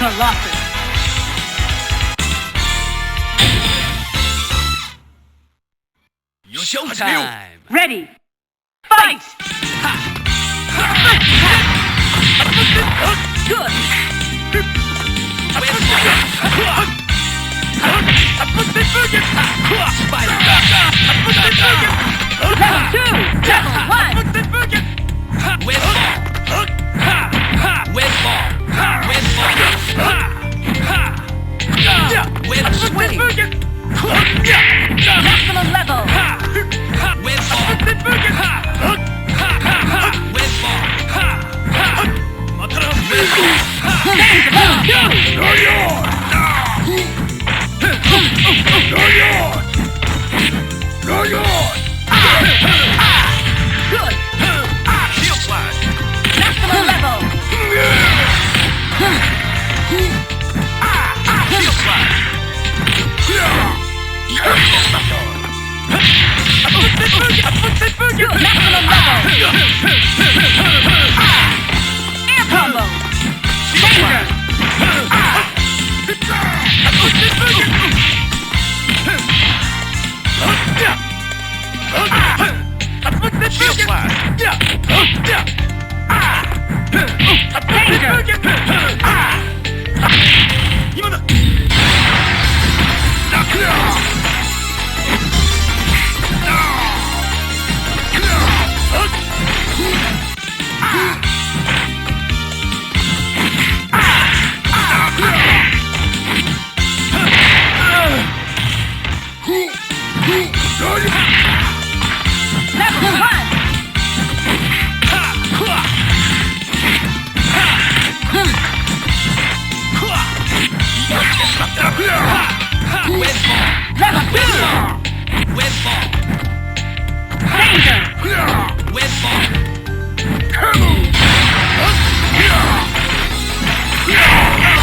Colossus. Showtime. Ready. Fight! Good. Spider. Level 2. Level 1. Win ball. Win ball. Win ball. Win swing. Maximum level. Win ball. Win ball. Good. Shield flash. Maximum level. Shield flash. Good. Maximum level. Air combo. Danger. Shield flash. Level 1. Level 2. Win ball. Danger. Win ball.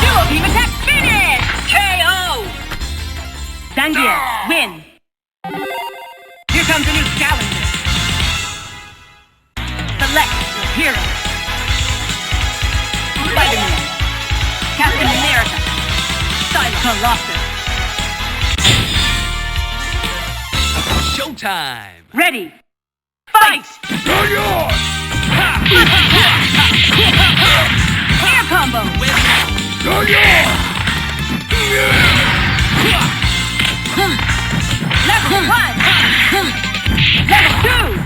Dual beam attack finish. KO. Dangia, win. Here comes a new challenger. Select your hero. Spider-Man. Captain America. Colossus. Showtime. Ready. Fight. Air combo. Win ball. Level 1. Level 2.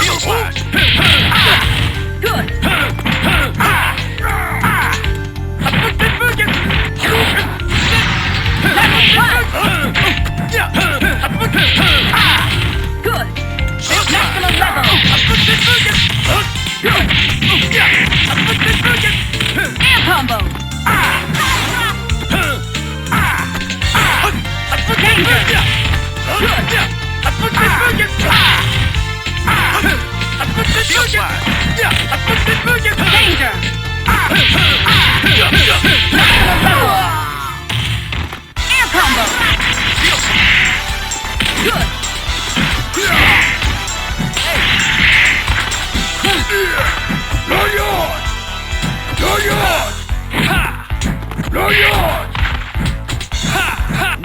Shield flash. Good. Level 1. Good. Maximum level. Air combo. Danger. Good. Shield flash. Danger. Maximum level. Air combo. Shield flash. Good. Win ball.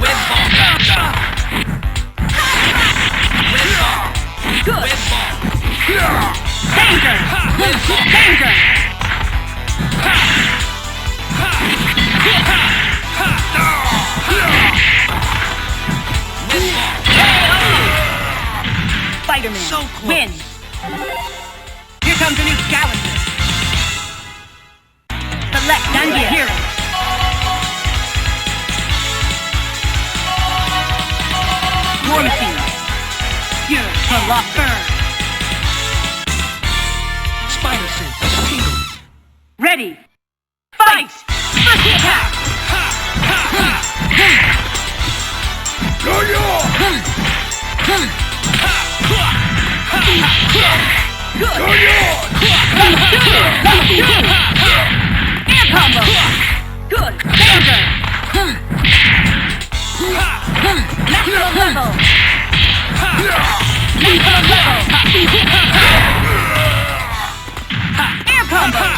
Win ball. Good. Win ball. Danger. Danger. Win ball. Spider-Man, So close. win. Here comes a new challenger. Select Dangia hero. War Machine. Pure Colossus. Spider sense is tingling. Ready. Fight. First attack. Good. Air combo. Good. Danger. Maximum level. Maximum level. Air combo.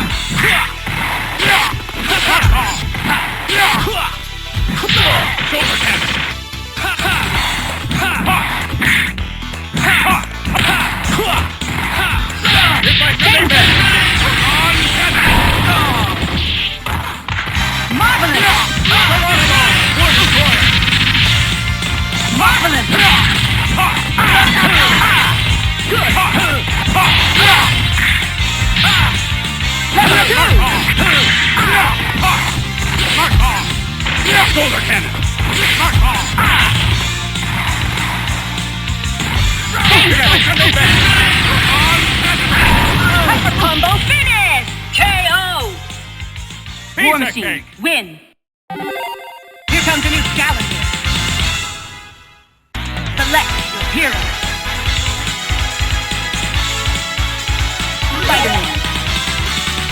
Machine, cake. win. Here comes a new challenger. Select your hero. Spider-Man,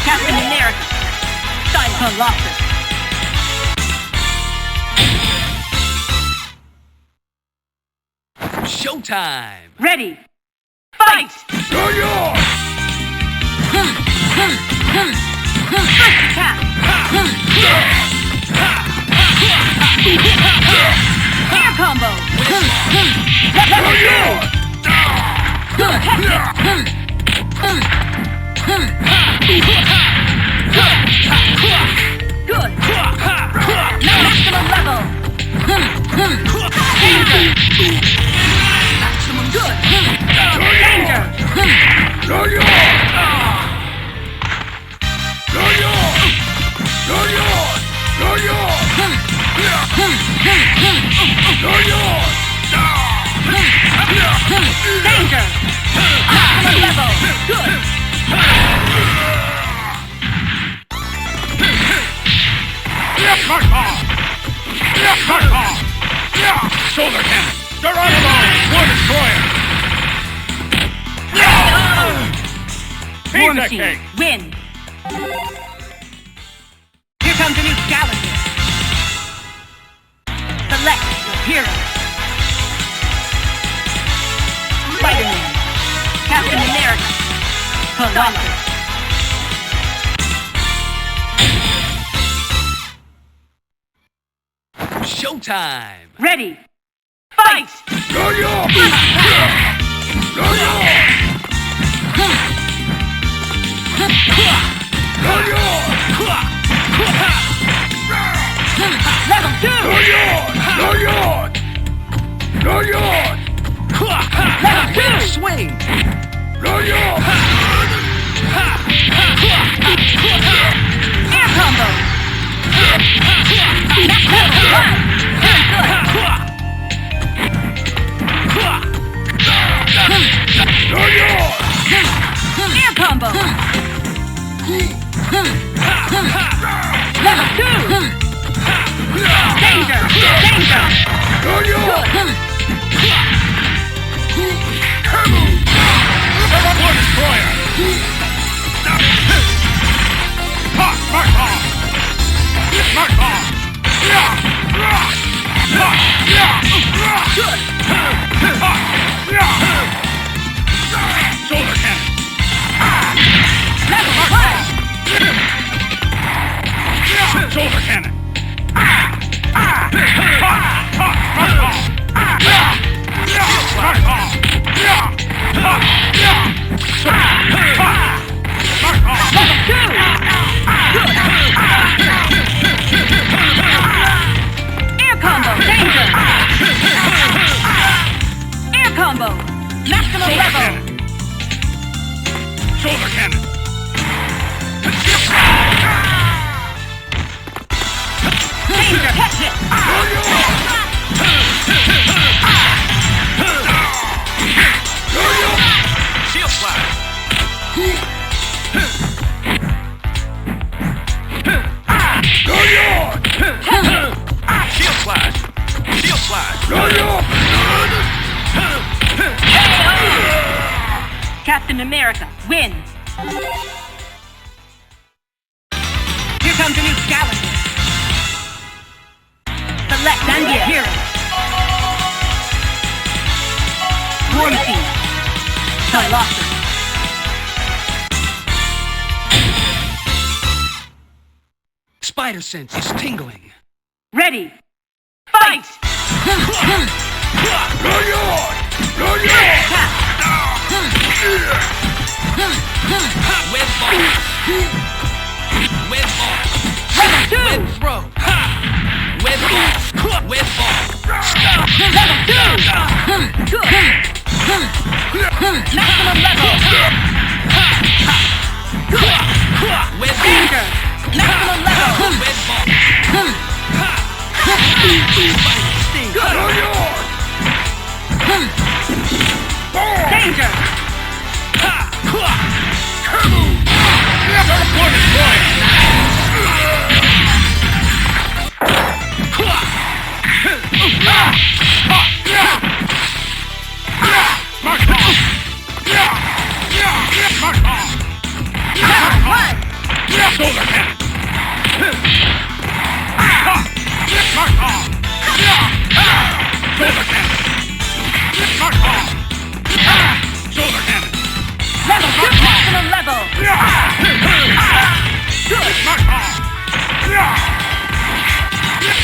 Captain America, Colossus. Showtime! Ready, fight! Yo-yo! First attack. Air combo. Level 2. Good. Good. Maximum level. Danger. Maximum good. Danger. Yo-yo! Yo-yo! Yo-yo! Yo-yo! Yo-yo! Danger. Maximum level. Good. Mark off! Mark off! Shoulder cannon! Geronimo! War Destroyer! War Pizza Machine, cake! win. Here comes a new challenger. Select your hero. Spider-Man, Captain America, Colossus. Showtime! Ready, fight! Yo-yo! Yo-yo! Yo-yo! Level 2! Yo-yo! Yo-yo! Level 2! Swing! Yo-yo! Air combo! That's level 1! Very good! Yo-yo! Air combo! Level 2! Danger! Danger! Yo-yo! Good! War Destroyer! Mark off! Mark off! Good! Shoulder cannon! Level 1! Shoulder cannon! Level 2! Good! Air combo! Danger! Air combo! Maximum level! Shoulder cannon! Danger! Catch it! Shield flash! Shield flash! Shield flash! Captain America, win! Here comes a new challenger. Select your hero. War Machine, Colossus. Spider sense is tingling. Ready, fight! Attack! Web ball! Web ball! Level 2! Web throw! Web ball! Web ball! Level 2! Good! Maximum level! Web Danger! Maximum level! Web ball! Sting! Danger! War Destroyer!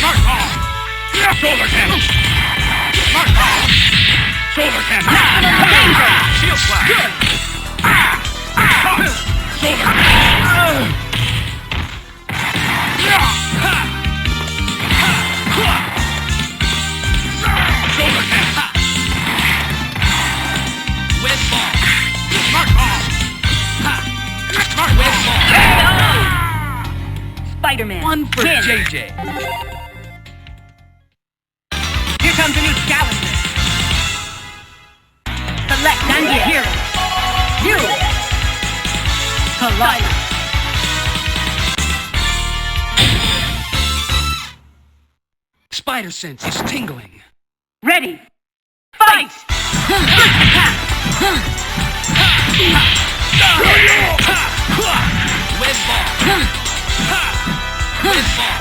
Mark off! Shoulder cannon! Mark off! Shoulder cannon! Danger! Shield slash! Good! Shoulder cannon! Shoulder cannon! With ball. Mark off! Mark With off! ball. Spider-Man. One for win. JJ. Here comes a new challenger. Select and hero. You. Collide. Spider sense is tingling. Ready. Fight. With ball. With ball.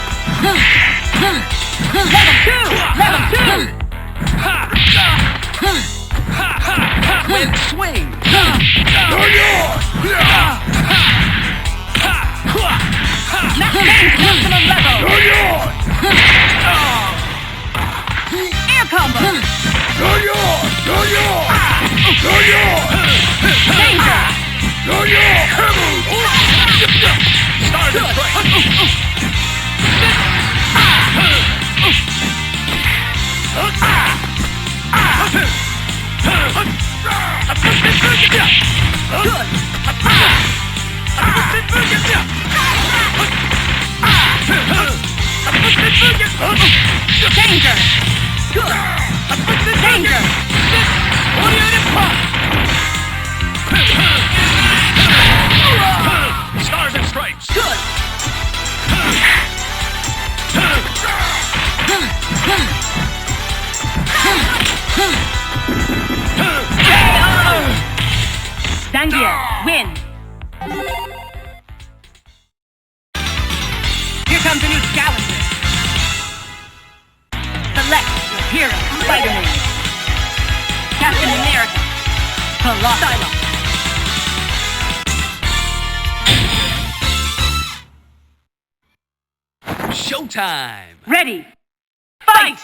Level 2. With swing. Maximum level. Air combo. Danger. Stardust Danger. Good. Danger. Stars and stripes. Good. Zangief, win. Here comes a new challenger. Select your hero, Spider-Man. Captain America. Colossus. Showtime. Ready. Fight.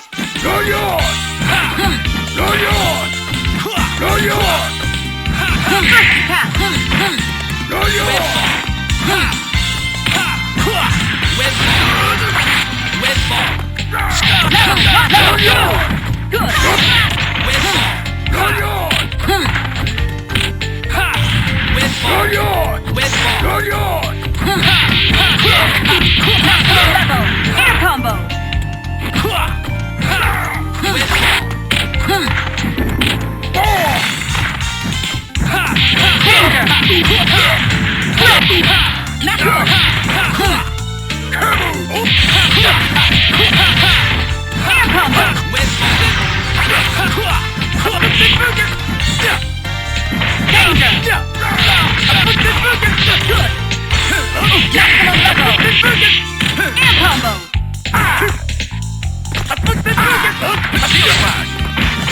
First attack. With ball. With ball. Level 2. Good. With ball. With ball. With ball. Maximum level. Air combo. With ball. Danger. Maximum. Air combo. With ball. Danger. Good. Maximum level. Air combo. Shield slash! Good.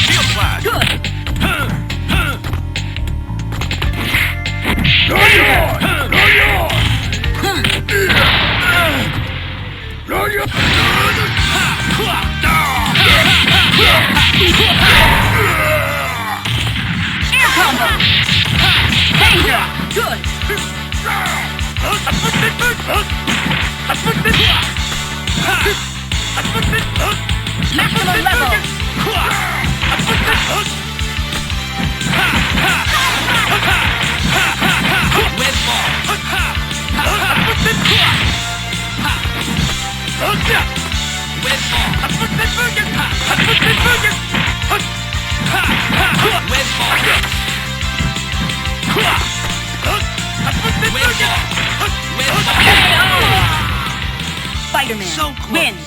Shield slash! Good. Air combo. Danger. Good. Maximum level. With ball. With ball. With ball. With ball. Spider-Man So close. wins.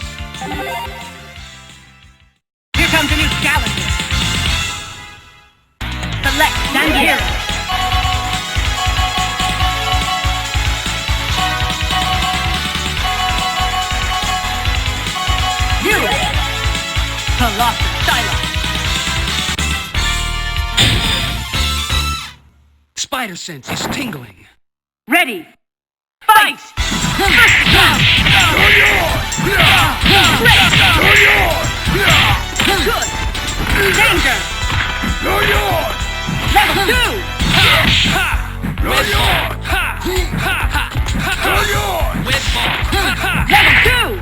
Here comes a new challenger. Select Zangief. You. Colossus Stylus. spider sense is tingling. Ready. Fight! Good. Danger! Level 2! With ball. With ball. Level 2!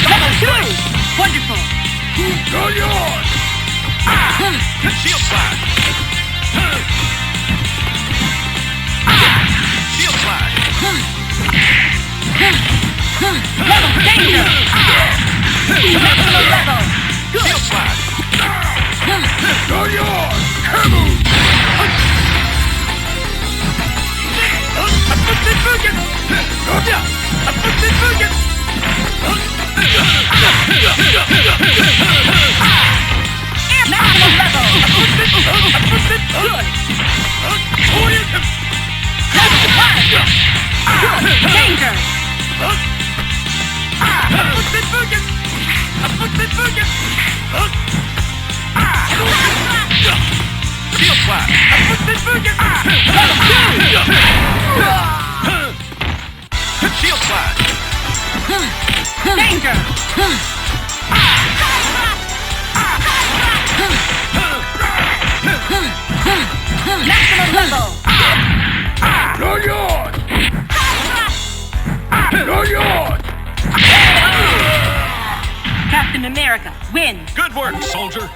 Level 2! Wonderful! Shield slide. Shield slide. Level danger! Maximum level! Good! Shield slide. Maximum level! Good! Level 1! Good! Danger! Shield slide. Level 2! Shield slide. Danger! Maximum level! Captain America, win! Good work, soldier.